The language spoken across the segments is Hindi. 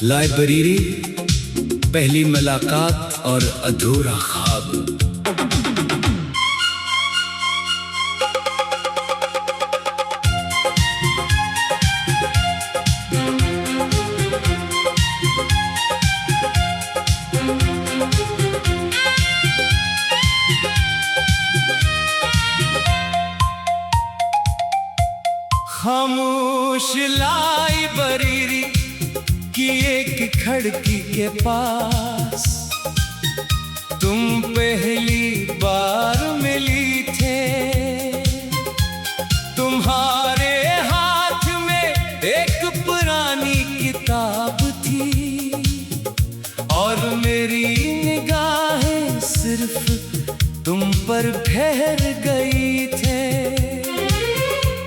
लाइब्रेरी, पहली मुलाकात और अधूरा ख्वाब। खामोश लाइब्रेरी की एक खिड़की के पास तुम पहली बार मिली थे। तुम्हारे हाथ में एक पुरानी किताब थी और मेरी निगाहें सिर्फ तुम पर ठहर गई थे।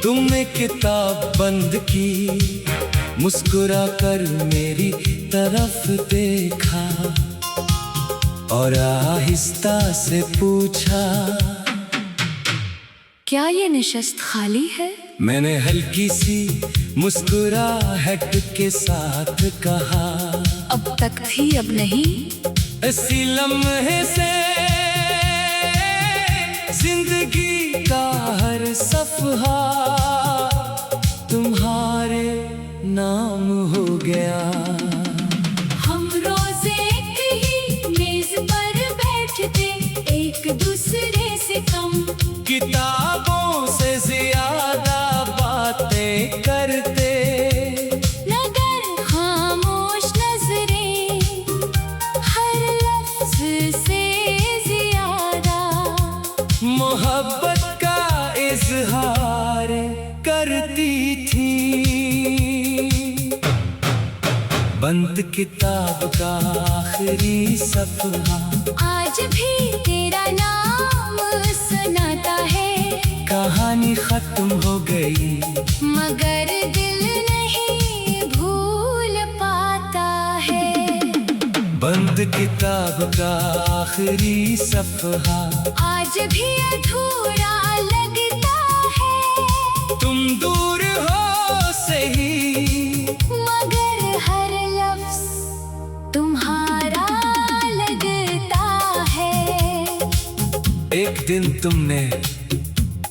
तुमने किताब बंद की, मुस्कुरा कर मेरी तरफ देखा और आहिस्ता से पूछा, क्या ये नशिस्त खाली है? मैंने हल्की सी मुस्कुराहट के साथ कहा, अब तक थी अब नहीं। इसी लम्हे से जिंदगी का हर सफहा तुम्हारे नाम हो गया। हम रोज एक ही मेज पर बैठते, एक दूसरे से कम, किताबों से ज्यादा बातें करते, नगर खामोश नजरें, हर लफ्ज से ज्यादा मोहब्बत का इजहार करती थी। बंद किताब का आखिरी सफहा आज भी तेरा नाम सुनाता है। कहानी खत्म हो गई मगर दिल नहीं भूल पाता है। बंद किताब का आखिरी सफहा आज भी अधूरा लगता है। तुम दूर हो सही मगर हर लफ्ज तुम्हारा लगता है। एक दिन तुमने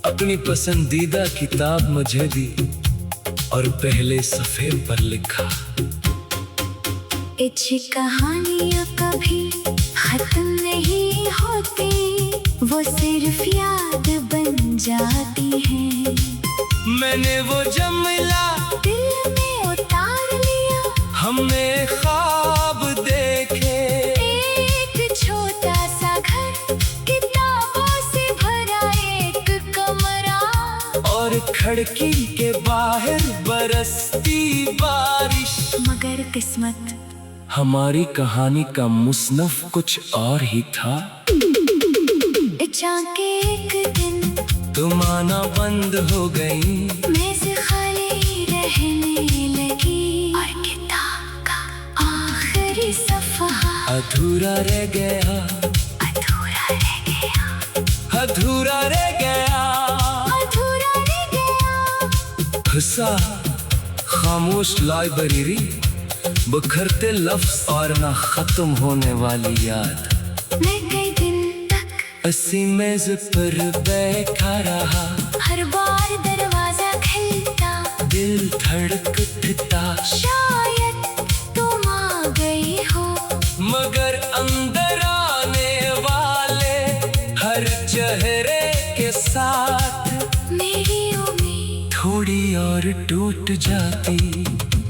अपनी पसंदीदा किताब मुझे दी और पहले सफ़े पर लिखा, अच्छी कहानियाँ कभी खत्म नहीं होती, वो सिर्फ याद बन जाती हैं। मैंने वो जमला दिल में उतार लिया, हमने ख्वाब देखे, एक छोटा सा घर, किताबों से भरा एक कमरा, और खिड़की के बाहर बरसती बारिश। मगर किस्मत हमारी कहानी का मुसन्नफ कुछ और ही था। अचानक एक दिन तुम आना बंद हो गई, मेज खाली रहने लगी और किताब का आखिरी सफ़हा अधूरा रह गया, अधूरा रह गया, अधूरा रह गया, अधूरा रह गया। हंसा खामोश लाइब्रेरी, बिखरते लफ्ज और ना खत्म होने वाली याद। मैं कई दिन तक इसी मेज पर बैठा रहा, हर बार दरवाजा खुलता, दिल धड़कता, शायद तुम आ गई हो। मगर अंदर आने वाले हर चेहरे के साथ मेरी उम्मीद थोड़ी और टूट जाती।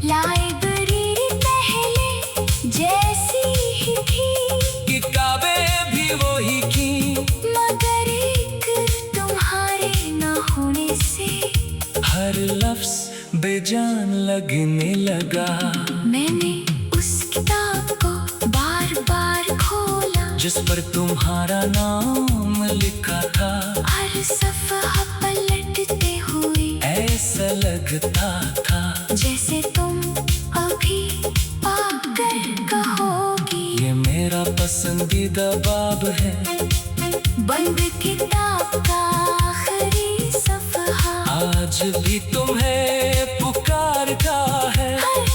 लाइब्रेरी पहले जैसी ही थी, किताबें भी वही की, मगर एक तुम्हारे न होने से हर लफ्ज बेजान लगने लगा। मैंने उस किताब को बार बार खोला, जिस पर तुम्हारा नाम लिखा था। हर सफ़हा पलटते हुए ऐसा लगता था जैसे तुम अभी पाकर कहोगी, ये मेरा पसंदीदा बाब है। बंद किताब का आखिरी सफ़हा आज भी तुम्हें पुकारता है। हर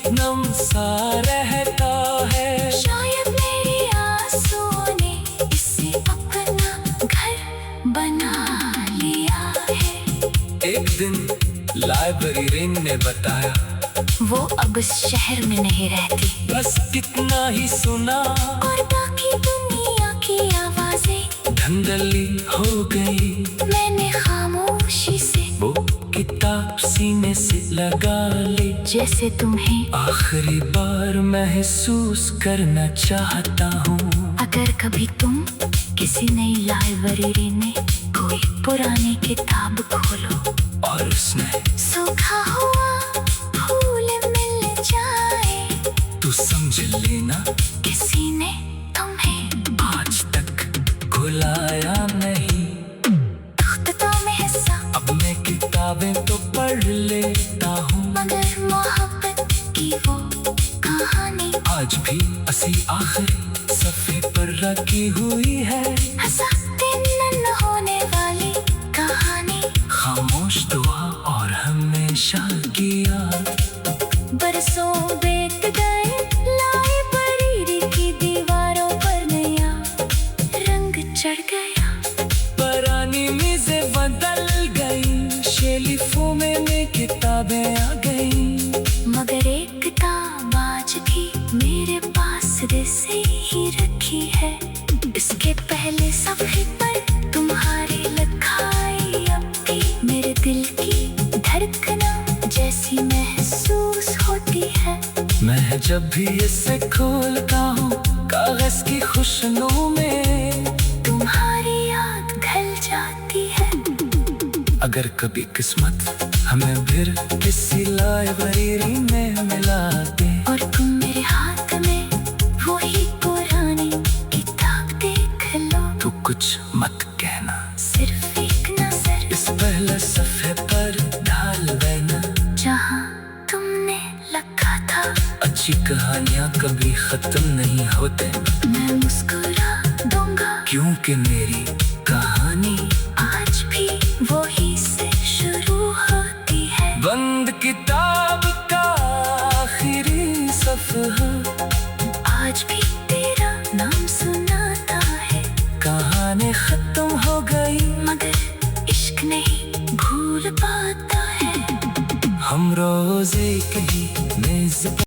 नम सा रहता है। शायद मेरी आंसुओं ने इसे अपना घर बना लिया है। एक दिन लाइब्रेरियन ने बताया, वो अब इस शहर में नहीं रहती, बस कितना ही सुना और बाकी दुनिया की आवाजें धंधली हो गई। मैंने खामोशी से वो किताब सीने से लगा ली, जैसे तुम्हें आखिरी बार महसूस करना चाहता हूँ। अगर कभी तुम किसी नई लाइब्रेरी में कोई पुरानी किताब खोलो और उसमें सूखा हुआ फूल मिल जाए, तू समझ लेना किसी ने तुम्हें आज तक भुलाया नहीं। तख्ता में हिस्सा, अब मैं किताबें तो पढ़ लेता हूँ, मगर मोहब्बत की वो कहानी आज भी असी आखिरी सफ़े पर रखी हुई है। हंसाते न होने वाली कहानी, खामोश दुआ और हमेशा की याद। बरसों बीत गए, लाइब्रेरी की दीवारों पर नया रंग चढ़ गया। पुरानी मेज़ें बदल गई, शेल्फों में किताबें आ गई, मगर एक किताब आज भी मेरे पास से ही रखी है। इसके पहले सफ़े पर तुम्हारी लिखाई अब भी मेरे दिल की धड़कना जैसी महसूस होती है। मैं जब भी इसे खोलता हूँ कागज की खुशनुमा में तुम्हारी याद घल जाती है। अगर कभी किस्मत हमें फिर किसी लाइब्रेरी में मिला दे, और तुम मेरे हाथ में वही पुरानी किताब देख लो, तो कुछ मत कहना, सिर्फ एक नजर इस पहले सफ़े पर डाल देना। जहाँ तुमने लिखा था, अच्छी कहानियाँ कभी खत्म नहीं होते, मैं मुस्कुरा दूंगा, क्योंकि मेरी कहानी आज भी वही से शुरू होती है। बंद किताब का आखिरी सफ़ा आज भी तेरा नाम सुनाता है, कहानी खत्म हो गई, मगर इश्क नहीं भूल पाता है। हम रोज़ एक ही मेज़